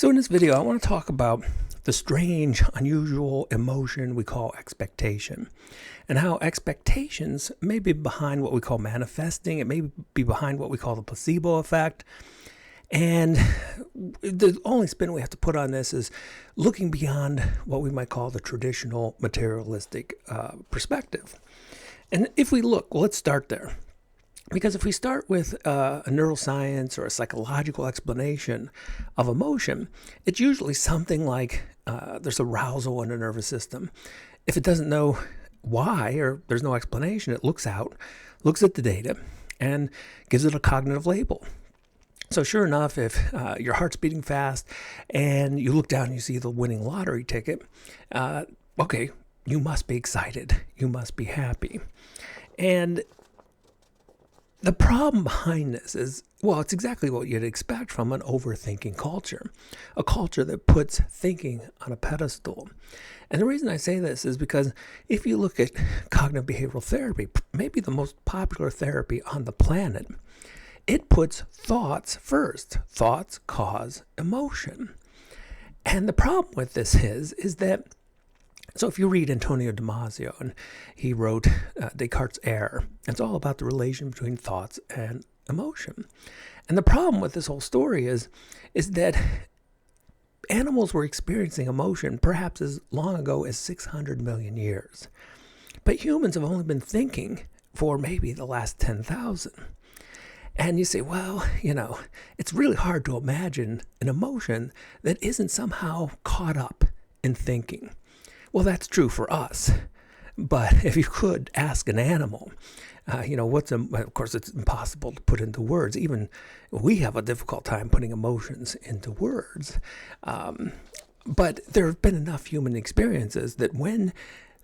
So in this video, I want to talk about the strange, unusual emotion we call expectation, and how expectations may be behind what we call manifesting. It may be behind what we call the placebo effect. And the only spin we have to put on this is looking beyond what we might call the traditional materialistic perspective. And if we look, well, let's start there. Because if we start with a neuroscience or a psychological explanation of emotion, it's usually something like there's arousal in the nervous system. If it doesn't know why or there's no explanation, it looks at the data, and gives it a cognitive label. So sure enough, if your heart's beating fast and you look down and you see the winning lottery ticket, okay, you must be excited. You must be happy. And the problem behind this is, well, it's exactly what you'd expect from an overthinking culture, a culture that puts thinking on a pedestal. And the reason I say this is because if you look at cognitive behavioral therapy, maybe the most popular therapy on the planet, it puts thoughts first. Thoughts cause emotion. And the problem with this is that, so if you read Antonio Damasio, and he wrote Descartes' Error, it's all about the relation between thoughts and emotion. And the problem with this whole story is that animals were experiencing emotion perhaps as long ago as 600 million years. But humans have only been thinking for maybe the last 10,000. And you say, well, it's really hard to imagine an emotion that isn't somehow caught up in thinking. Well, that's true for us. But if you could ask an animal, of course, it's impossible to put into words. Even we have a difficult time putting emotions into words. But there have been enough human experiences that when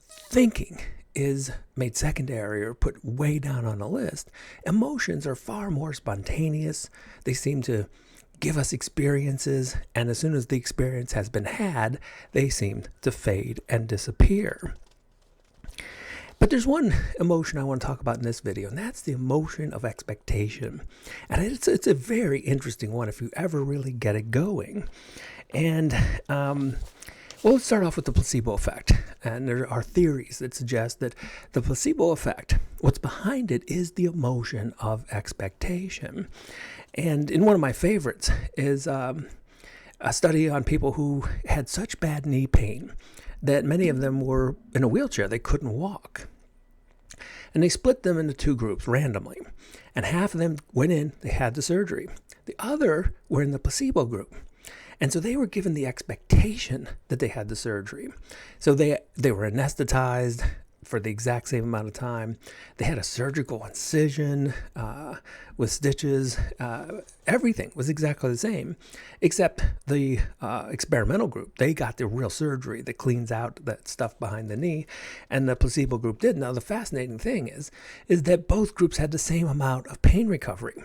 thinking is made secondary or put way down on a list, emotions are far more spontaneous. They seem to give us experiences, and as soon as the experience has been had, they seem to fade and disappear. But there's one emotion I want to talk about in this video, and that's the emotion of expectation. And it's a very interesting one if you ever really get it going. And well, let's start off with the placebo effect. And there are theories that suggest that the placebo effect, what's behind it is the emotion of expectation. And in one of my favorites is a study on people who had such bad knee pain that many of them were in a wheelchair. They couldn't walk. And they split them into two groups randomly. And half of them went in, they had the surgery. The other were in the placebo group. And so they were given the expectation that they had the surgery. So they were anesthetized for the exact same amount of time. They had a surgical incision with stitches. Everything was exactly the same, except the experimental group. They got the real surgery that cleans out that stuff behind the knee, and the placebo group did. Now, the fascinating thing is that both groups had the same amount of pain recovery.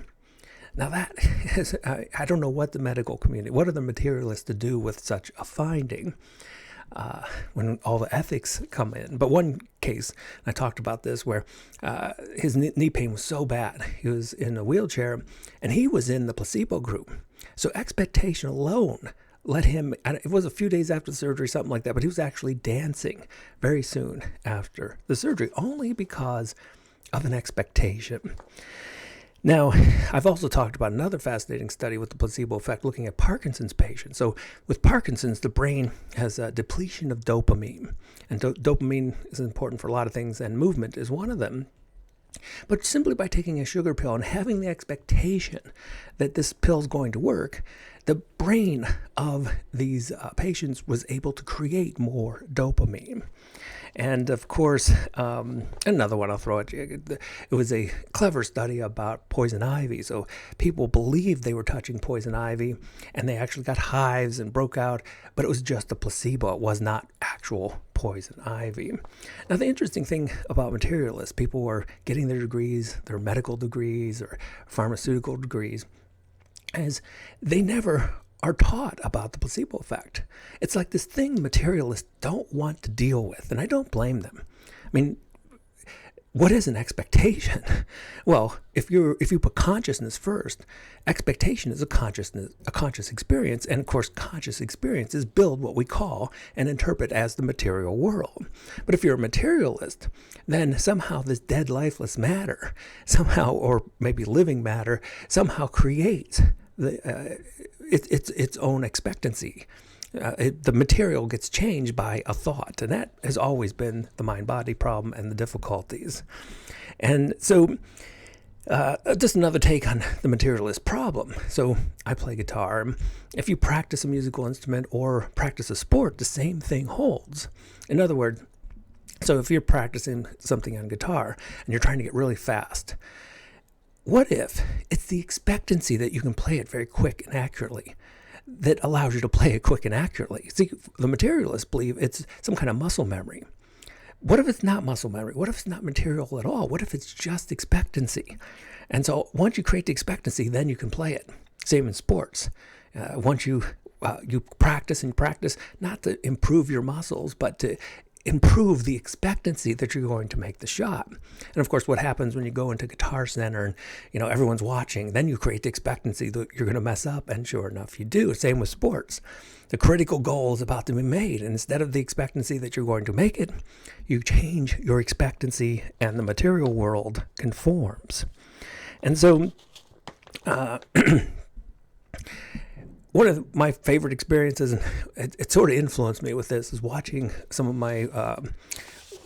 Now that is, I don't know what the medical community, what are the materialists to do with such a finding when all the ethics come in. But one case, I talked about this, where his knee pain was so bad, he was in a wheelchair, and he was in the placebo group. So expectation alone let him, it was a few days after the surgery, something like that, but he was actually dancing very soon after the surgery, only because of an expectation. Now, I've also talked about another fascinating study with the placebo effect looking at Parkinson's patients. So with Parkinson's, the brain has a depletion of dopamine. And dopamine is important for a lot of things, and movement is one of them. But simply by taking a sugar pill and having the expectation that this pill is going to work, the brain of these patients was able to create more dopamine. And of course, another one I'll throw at you. It was a clever study about poison ivy. So people believed they were touching poison ivy, and they actually got hives and broke out, but it was just a placebo. It was not actual poison ivy. Now, the interesting thing about materialists, people were getting their degrees, their medical degrees or pharmaceutical degrees, is they never are taught about the placebo effect. It's like this thing materialists don't want to deal with, and I don't blame them. I mean, what is an expectation? Well, if you put consciousness first, expectation is a conscious experience, and of course, conscious experiences build what we call and interpret as the material world. But if you're a materialist, then somehow this dead, lifeless matter, somehow, or maybe living matter, somehow creates its own expectancy. The material gets changed by a thought, and that has always been the mind-body problem and the difficulties. And so just another take on the materialist problem. So I play guitar. If you practice a musical instrument or practice a sport, the same thing holds. In other words, so if you're practicing something on guitar and you're trying to get really fast, what if it's the expectancy that you can play it very quick and accurately that allows you to play it quick and accurately? See, the materialists believe it's some kind of muscle memory. What if it's not muscle memory? What if it's not material at all? What if it's just expectancy? And so once you create the expectancy, then you can play it. Same in sports. Once you practice and practice, not to improve your muscles, but to improve the expectancy that you're going to make the shot. And of course, what happens when you go into Guitar Center and everyone's watching, then you create the expectancy that you're going to mess up, and sure enough, you do. Same with sports. The critical goal is about to be made, and instead of the expectancy that you're going to make it, you change your expectancy, and the material world conforms. And so one of my favorite experiences, and it sort of influenced me with this, is watching some of my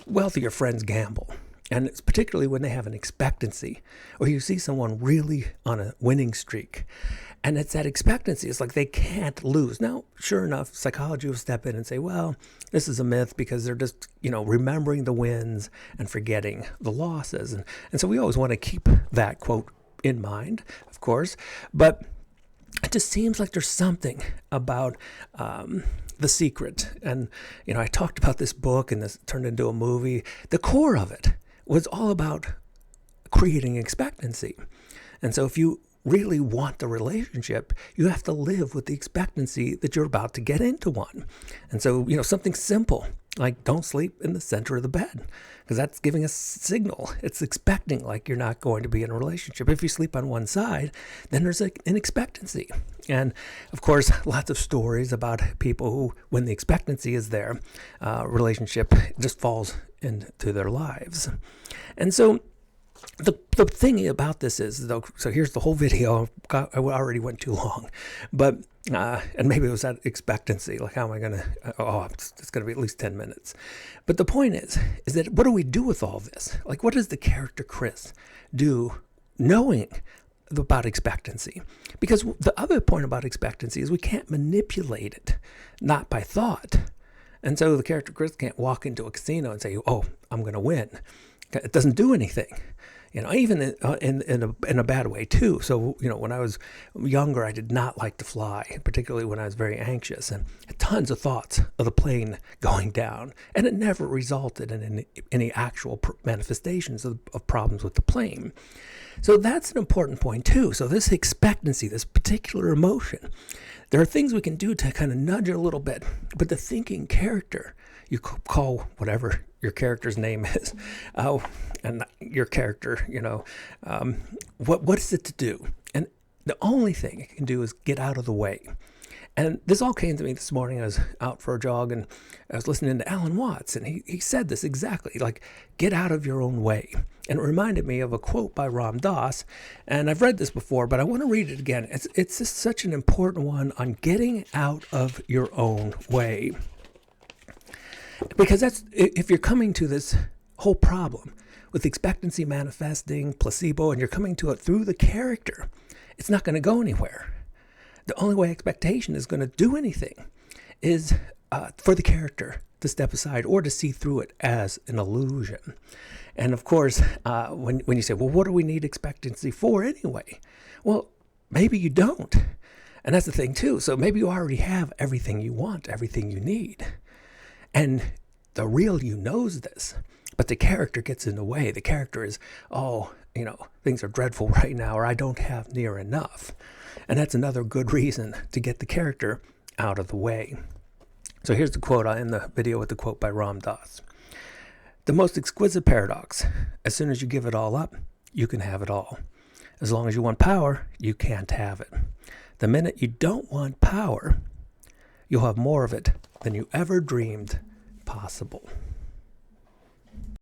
wealthier friends gamble. And it's particularly when they have an expectancy, or you see someone really on a winning streak. And it's that expectancy. It's like they can't lose. Now, sure enough, psychology will step in and say, well, this is a myth because they're just, remembering the wins and forgetting the losses. And so we always want to keep that quote in mind, of course. But it just seems like there's something about The Secret. And, I talked about this book and this turned into a movie. The core of it was all about creating expectancy. And so if you really want the relationship, you have to live with the expectancy that you're about to get into one. And so, something simple like don't sleep in the center of the bed, because that's giving a signal. It's expecting like you're not going to be in a relationship. If you sleep on one side, then there's an expectancy. And of course, lots of stories about people who, when the expectancy is there, relationship just falls into their lives. And so the thing about this is, though, so here's the whole video. I already went too long, but and maybe it was that expectancy. Like, how am I going to? It's going to be at least 10 minutes. But the point is that what do we do with all this? Like, what does the character Chris do, knowing about expectancy? Because the other point about expectancy is we can't manipulate it, not by thought. And so the character Chris can't walk into a casino and say, "Oh, I'm going to win." It doesn't do anything. Even in a bad way too. So, when I was younger, I did not like to fly, particularly when I was very anxious, and had tons of thoughts of the plane going down, and it never resulted in any actual manifestations of problems with the plane. So that's an important point too. So this expectancy, this particular emotion, there are things we can do to kind of nudge it a little bit, but the thinking character, you call whatever your character's name is, and your character, what is it to do? And the only thing it can do is get out of the way. And this all came to me this morning. I was out for a jog and I was listening to Alan Watts, and he said this exactly, like, get out of your own way. And it reminded me of a quote by Ram Dass, and I've read this before, but I want to read it again. It's just such an important one on getting out of your own way. Because that's, if you're coming to this whole problem with expectancy manifesting, placebo, and you're coming to it through the character, it's not going to go anywhere. The only way expectation is going to do anything is for the character to step aside or to see through it as an illusion. And of course, when you say, well, what do we need expectancy for anyway? Well, maybe you don't. And that's the thing too. So maybe you already have everything you want, everything you need. And the real you knows this, but the character gets in the way. The character is, things are dreadful right now, or I don't have near enough. And that's another good reason to get the character out of the way. So here's the quote in the video with the quote by Ram Dass. The most exquisite paradox. As soon as you give it all up, you can have it all. As long as you want power, you can't have it. The minute you don't want power, you'll have more of it than you ever dreamed possible.